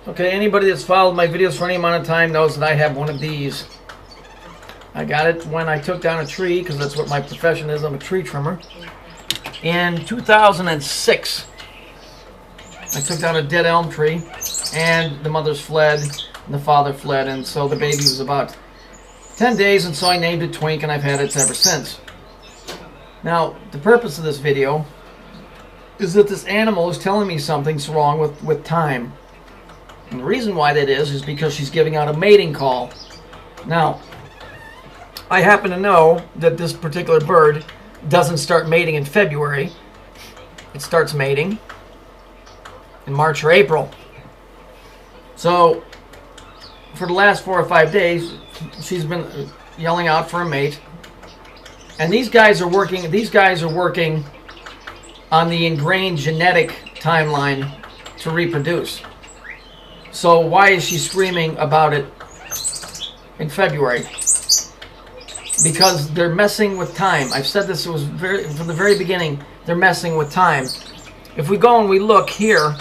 Okay, anybody that's followed my videos for any amount of time knows that I have one of these. I got it when I took down a tree, because that's what my profession is. I'm a tree trimmer. In 2006, I took down a dead elm tree, and the mothers fled, and the father fled, and so the baby was about 10 days, and so I named it Twink, and I've had it ever since. Now, the purpose of this video is that this animal is telling me something's wrong with time. And the reason why that is because she's giving out a mating call. Now, I happen to know that this particular bird doesn't start mating in February. It starts mating in March or April. So, for the last 4 or 5 days, she's been yelling out for a mate. And these guys are working on the ingrained genetic timeline to reproduce. So why is she screaming about it in February? Because they're messing with time. I've said this from the very beginning. They're messing with time. If we go and we look here,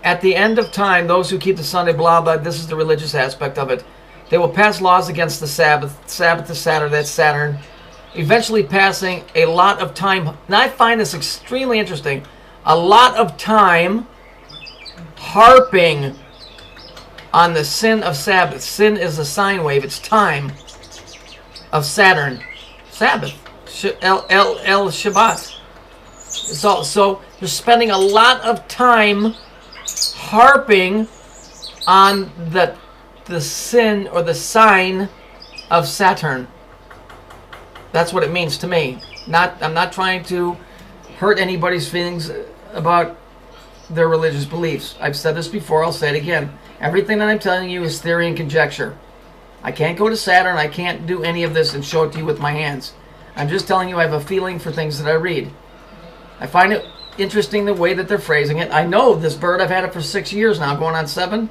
at the end of time, those who keep the Sunday, blah, blah, this is the religious aspect of it. They will pass laws against the Sabbath. Sabbath to Saturn, that's Saturn. Eventually passing a lot of time. Now I find this extremely interesting. A lot of time harping on the sin of Sabbath. Sin is a sine wave. It's time of Saturn. Sabbath. El Shabbat. So they're spending a lot of time harping on the sin or the sign of Saturn. That's what it means to me. I'm not trying to hurt anybody's feelings about their religious beliefs. I've said this before, I'll say it again. Everything that I'm telling you is theory and conjecture. I can't go to Saturn, I can't do any of this and show it to you with my hands. I'm just telling you I have a feeling for things that I read. I find it interesting the way that they're phrasing it. I know this bird, I've had it for 6 years now, going on 7.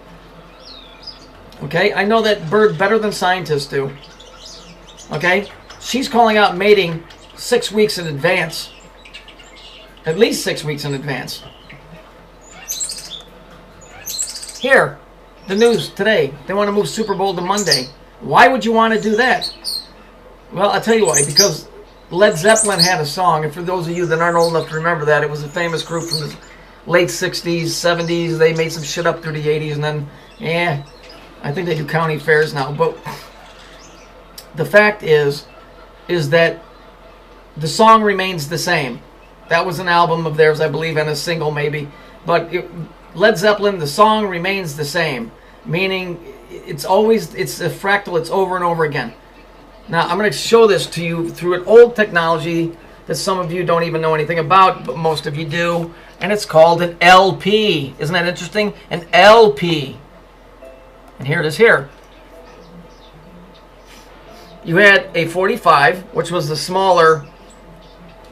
Okay, I know that bird better than scientists do. Okay, she's calling out mating 6 weeks in advance. At least 6 weeks in advance. Here, the news today. They want to move Super Bowl to Monday. Why would you want to do that? Well, I'll tell you why. Because Led Zeppelin had a song, and for those of you that aren't old enough to remember that, it was a famous group from the late 60s, 70s. They made some shit up through the 80s, and then, I think they do county fairs now. But the fact is that the song remains the same. That was an album of theirs, I believe, and a single maybe. But Led Zeppelin, the song remains the same. Meaning, it's a fractal, it's over and over again. Now, I'm going to show this to you through an old technology that some of you don't even know anything about, but most of you do. And it's called an LP. Isn't that interesting? An LP. And here it is here. You had a 45, which was the smaller,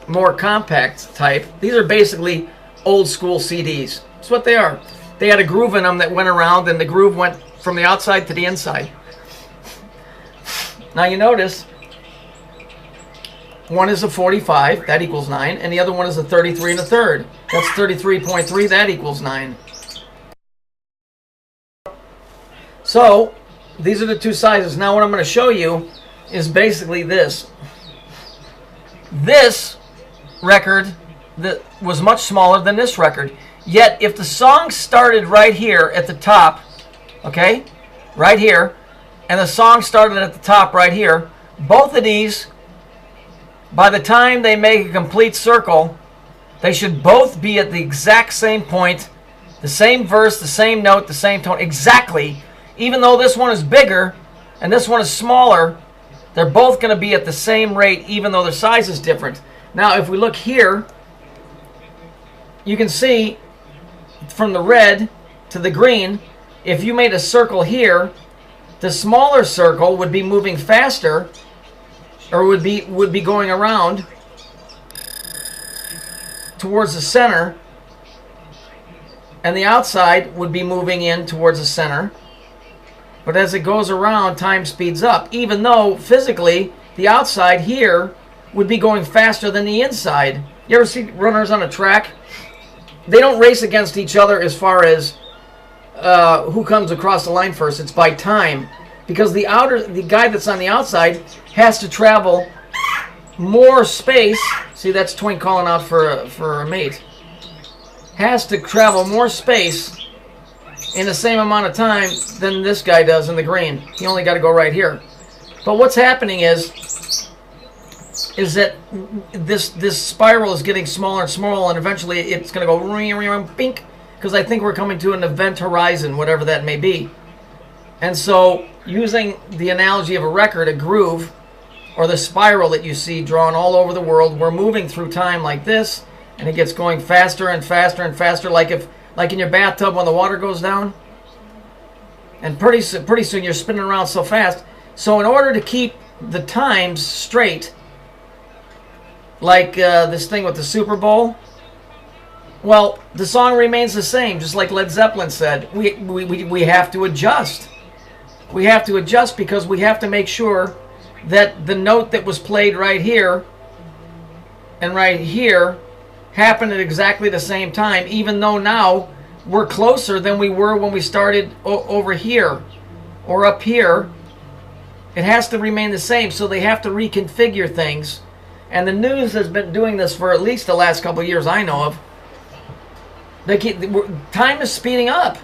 more compact type. These are basically old school CDs. That's what they are. They had a groove in them that went around, and the groove went from the outside to the inside. Now you notice, one is a 45, that equals 9, and the other one is a 33 1/3. That's 33.3, that equals 9. So, these are the two sizes. Now what I'm going to show you is basically this. This record that was much smaller than this record. Yet, if the song started right here at the top, okay, right here, and the song started at the top right here, both of these, by the time they make a complete circle, they should both be at the exact same point, the same verse, the same note, the same tone, exactly. Even though this one is bigger and this one is smaller, they're both going to be at the same rate, even though their size is different. Now, if we look here, you can see from the red to the green, if you made a circle here, the smaller circle would be moving faster, or would be going around towards the center, and the outside would be moving in towards the center. But as it goes around, time speeds up, even though physically the outside here would be going faster than the inside. You ever see runners on a track? they don't race against each other as far as who comes across the line first. It's by time, because the guy that's on the outside has to travel more space. See, that's Twink calling out for a mate. Has to travel more space in the same amount of time than this guy does in the green. He only got to go right here. But what's happening is that this spiral is getting smaller and smaller, and eventually it's going to go bink, because I think we're coming to an event horizon, whatever that may be. And so, using the analogy of a record, a groove, or the spiral that you see drawn all over the world, we're moving through time like this, and it gets going faster and faster and faster, like in your bathtub when the water goes down. And pretty soon you're spinning around so fast. So in order to keep the times straight, like this thing with the Super Bowl, well, the song remains the same, just like Led Zeppelin said. We have to adjust. We have to adjust because we have to make sure that the note that was played right here and right here happened at exactly the same time, even though now we're closer than we were when we started over here or up here. It has to remain the same, so they have to reconfigure things. And the news has been doing this for at least the last couple of years I know of. Time is speeding up.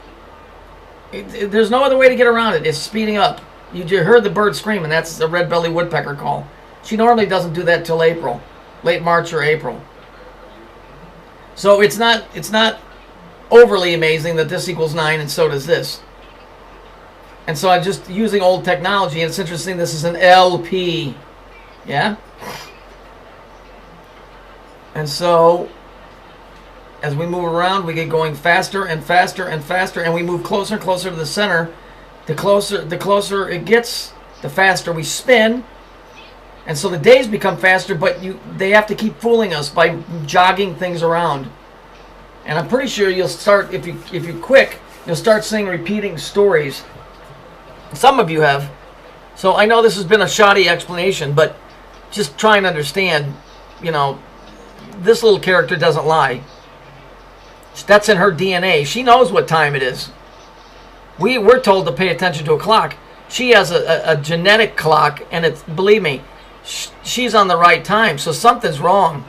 There's no other way to get around it. It's speeding up. You heard the bird screaming. That's the red-bellied woodpecker call. She normally doesn't do that till April, late March or April. So it's not overly amazing that this equals 9 and so does this. And so I'm just using old technology, and it's interesting this is an LP. Yeah? And so as we move around, we get going faster and faster and faster, and we move closer and closer to the center. The closer it gets, the faster we spin. And so the days become faster, but they have to keep fooling us by jogging things around. And I'm pretty sure you'll start, if you're quick, you'll start seeing repeating stories. Some of you have. So I know this has been a shoddy explanation, but just try and understand, this little character doesn't lie. That's in her DNA. She knows what time it is. We're told to pay attention to a clock. She has a genetic clock, and believe me, she's on the right time, so something's wrong.